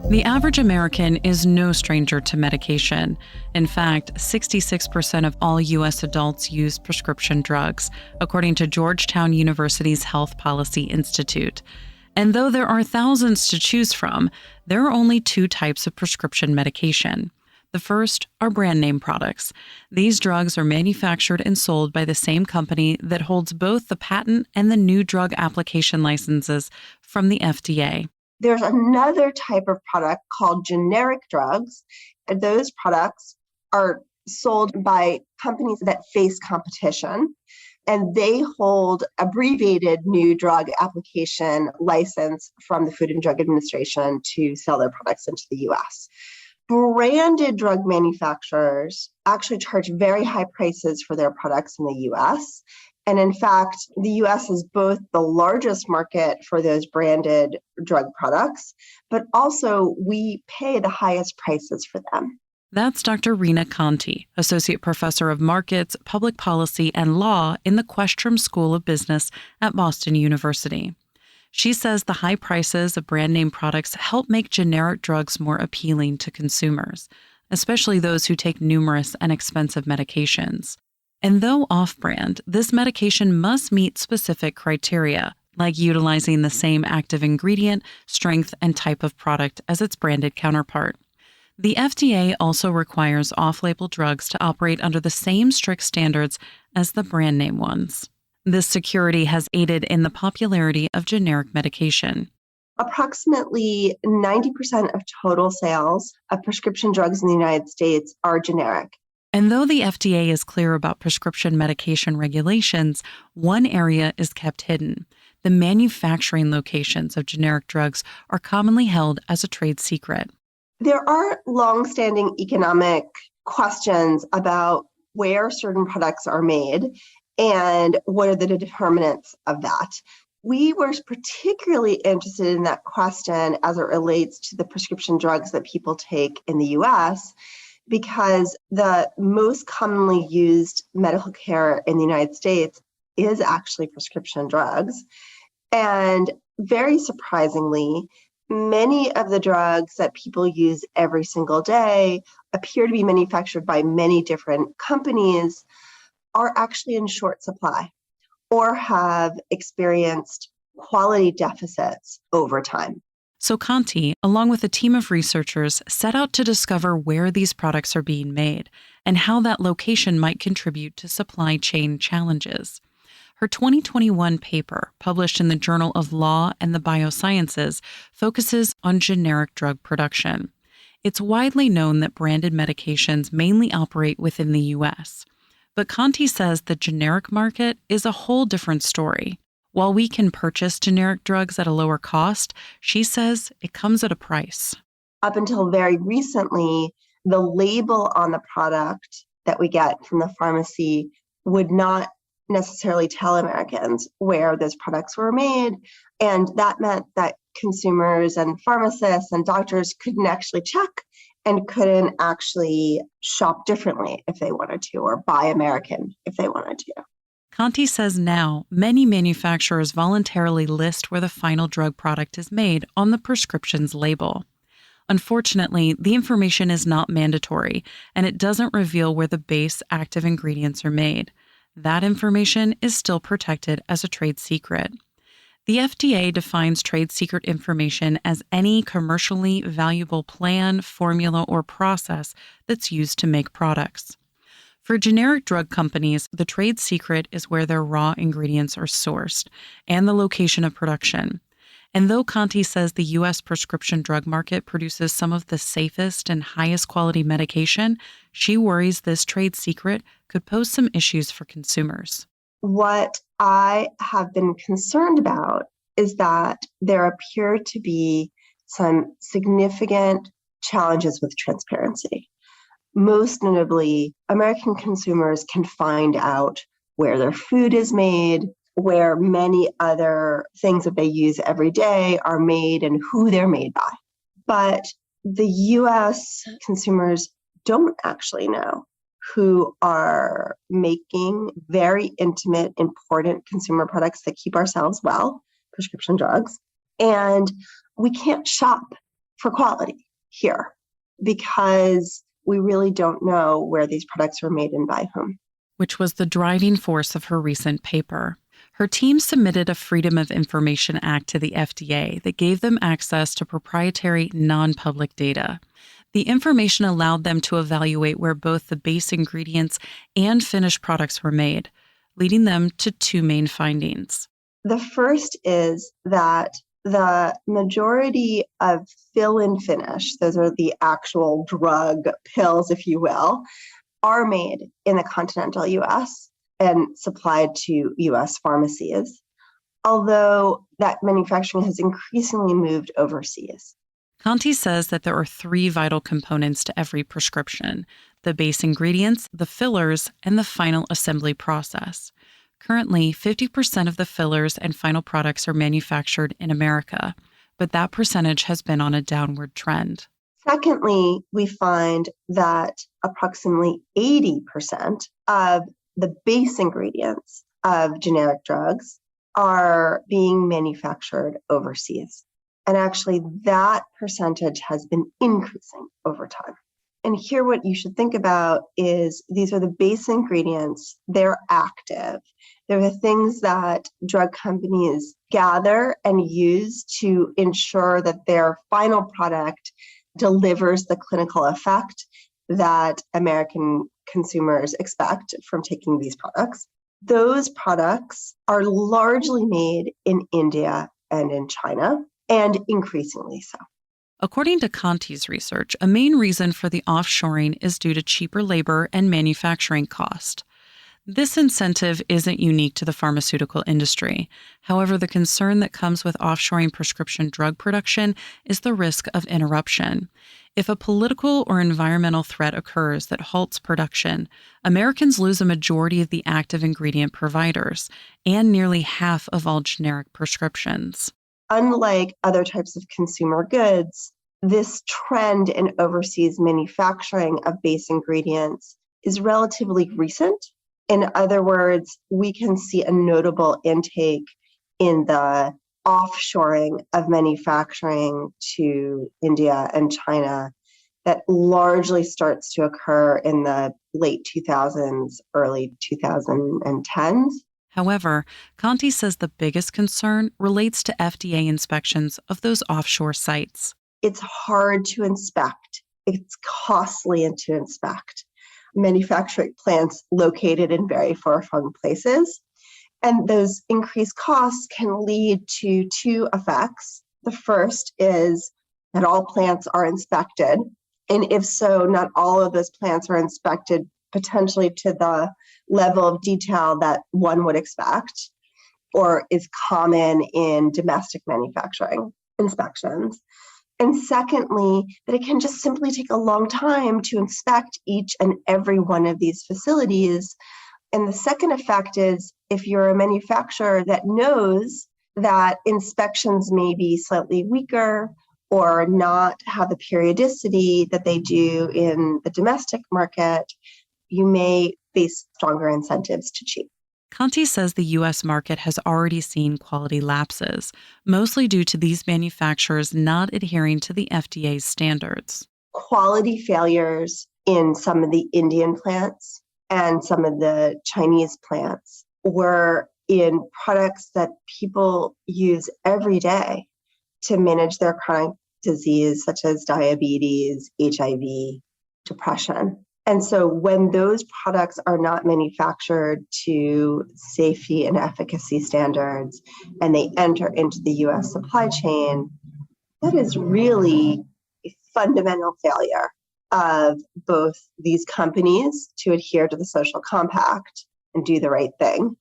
The average American is no stranger to medication. In fact, 66% of all U.S. adults use prescription drugs, according to Georgetown University's Health Policy Institute. And though there are thousands to choose from, there are only two types of prescription medication. The first are brand name products. These drugs are manufactured and sold by the same company that holds both the patent and the new drug application licenses from the FDA. There's another type of product called generic drugs. And those products are sold by companies that face competition, and they hold abbreviated new drug application license from the Food and Drug Administration to sell their products into the US. Branded drug manufacturers actually charge very high prices for their products in the US. And in fact, the US is both the largest market for those branded drug products, but also we pay the highest prices for them. That's Dr. Rena Conti, Associate Professor of Markets, Public Policy, and Law in the Questrom School of Business at Boston University. She says the high prices of brand name products help make generic drugs more appealing to consumers, especially those who take numerous and expensive medications. And though off-brand, this medication must meet specific criteria, like utilizing the same active ingredient, strength, and type of product as its branded counterpart. The FDA also requires off-label drugs to operate under the same strict standards as the brand name ones. This security has aided in the popularity of generic medication. Approximately 90% of total sales of prescription drugs in the United States are generic. And though the FDA is clear about prescription medication regulations, one area is kept hidden. The manufacturing locations of generic drugs are commonly held as a trade secret. There are longstanding economic questions about where certain products are made and what are the determinants of that. We were particularly interested in that question as it relates to the prescription drugs that people take in the US, because the most commonly used medical care in the United States is actually prescription drugs. And very surprisingly, many of the drugs that people use every single day appear to be manufactured by many different companies, are actually in short supply or have experienced quality deficits over time. So Conti, along with a team of researchers, set out to discover where these products are being made and how that location might contribute to supply chain challenges. Her 2021 paper, published in the Journal of Law and the Biosciences, focuses on generic drug production. It's widely known that branded medications mainly operate within the U.S., but Conti says the generic market is a whole different story. While we can purchase generic drugs at a lower cost, she says it comes at a price. Up until very recently, the label on the product that we get from the pharmacy would not necessarily tell Americans where those products were made. And that meant that consumers and pharmacists and doctors couldn't actually check and couldn't actually shop differently if they wanted to, or buy American if they wanted to. Conti says now many manufacturers voluntarily list where the final drug product is made on the prescription's label. Unfortunately, the information is not mandatory, and it doesn't reveal where the base active ingredients are made. That information is still protected as a trade secret. The FDA defines trade secret information as any commercially valuable plan, formula, or process that's used to make products. For generic drug companies, the trade secret is where their raw ingredients are sourced and the location of production. And though Conti says the U.S. prescription drug market produces some of the safest and highest quality medication, she worries this trade secret could pose some issues for consumers. What I have been concerned about is that there appear to be some significant challenges with transparency. Most notably, American consumers can find out where their food is made, where many other things that they use every day are made, and who they're made by. But the US consumers don't actually know who are making very intimate, important consumer products that keep ourselves well, prescription drugs. And we can't shop for quality here because we really don't know where these products were made and by whom. Which was the driving force of her recent paper. Her team submitted a Freedom of Information Act to the FDA that gave them access to proprietary, non-public data. The information allowed them to evaluate where both the base ingredients and finished products were made, leading them to two main findings. The first is that the majority of fill and finish, those are the actual drug pills, if you will, are made in the continental US and supplied to US pharmacies, although that manufacturing has increasingly moved overseas. Conti says that there are three vital components to every prescription: the base ingredients, the fillers, and the final assembly process. Currently, 50% of the fillers and final products are manufactured in America, but that percentage has been on a downward trend. Secondly, we find that approximately 80% of the base ingredients of generic drugs are being manufactured overseas. And actually, that percentage has been increasing over time. And here, what you should think about is these are the base ingredients. They're active. They're the things that drug companies gather and use to ensure that their final product delivers the clinical effect that American consumers expect from taking these products. Those products are largely made in India and in China, and increasingly so. According to Conti's research, a main reason for the offshoring is due to cheaper labor and manufacturing cost. This incentive isn't unique to the pharmaceutical industry. However, the concern that comes with offshoring prescription drug production is the risk of interruption. If a political or environmental threat occurs that halts production, Americans lose a majority of the active ingredient providers and nearly half of all generic prescriptions. Unlike other types of consumer goods, this trend in overseas manufacturing of base ingredients is relatively recent. In other words, we can see a notable intake in the offshoring of manufacturing to India and China that largely starts to occur in the late 2000s, early 2010s. However, Conti says the biggest concern relates to FDA inspections of those offshore sites. It's hard to inspect. It's costly to inspect manufacturing plants located in very far-flung places. And those increased costs can lead to two effects. The first is that all plants are inspected. And if so, not all of those plants are inspected potentially to the level of detail that one would expect or is common in domestic manufacturing inspections. And secondly, that it can just simply take a long time to inspect each and every one of these facilities. And the second effect is if you're a manufacturer that knows that inspections may be slightly weaker or not have the periodicity that they do in the domestic market, you may face stronger incentives to cheat. Conti says the U.S. market has already seen quality lapses, mostly due to these manufacturers not adhering to the FDA's standards. Quality failures in some of the Indian plants and some of the Chinese plants were in products that people use every day to manage their chronic disease, such as diabetes, HIV, depression. And so when those products are not manufactured to safety and efficacy standards and they enter into the US supply chain, that is really a fundamental failure of both these companies to adhere to the social compact and do the right thing.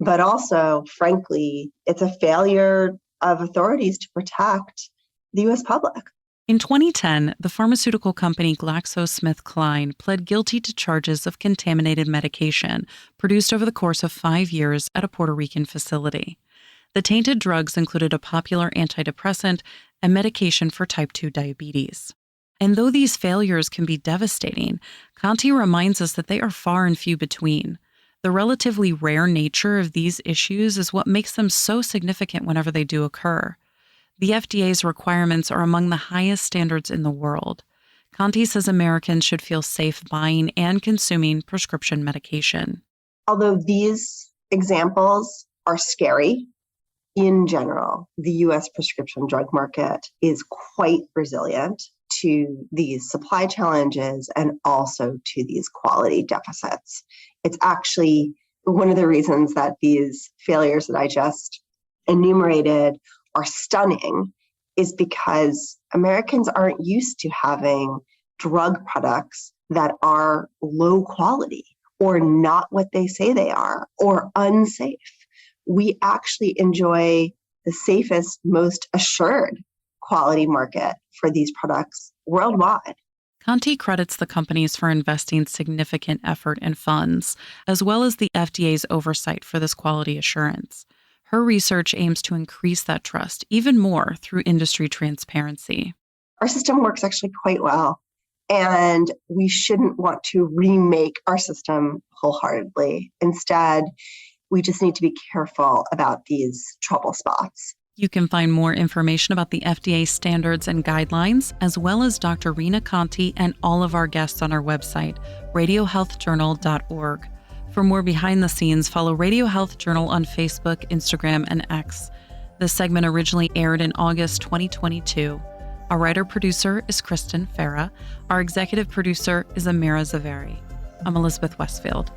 But also, frankly, it's a failure of authorities to protect the US public. In 2010, the pharmaceutical company GlaxoSmithKline pled guilty to charges of contaminated medication produced over the course of 5 years at a Puerto Rican facility. The tainted drugs included a popular antidepressant and medication for type 2 diabetes. And though these failures can be devastating, Conti reminds us that they are far and few between. The relatively rare nature of these issues is what makes them so significant whenever they do occur. The FDA's requirements are among the highest standards in the world. Conti says Americans should feel safe buying and consuming prescription medication. Although these examples are scary, in general, the US prescription drug market is quite resilient to these supply challenges and also to these quality deficits. It's actually one of the reasons that these failures that I just enumerated are stunning is because Americans aren't used to having drug products that are low quality or not what they say they are or unsafe. We actually enjoy the safest, most assured quality market for these products worldwide. Conti credits the companies for investing significant effort and funds, as well as the FDA's oversight for this quality assurance. Her research aims to increase that trust even more through industry transparency. Our system works actually quite well, and we shouldn't want to remake our system wholeheartedly. Instead, we just need to be careful about these trouble spots. You can find more information about the FDA standards and guidelines, as well as Dr. Rena Conti and all of our guests on our website, radiohealthjournal.org. For more behind the scenes, follow Radio Health Journal on Facebook, Instagram, and X. This segment originally aired in August 2022. Our writer-producer is Kristen Farah. Our executive producer is Amira Zaveri. I'm Elizabeth Westfield.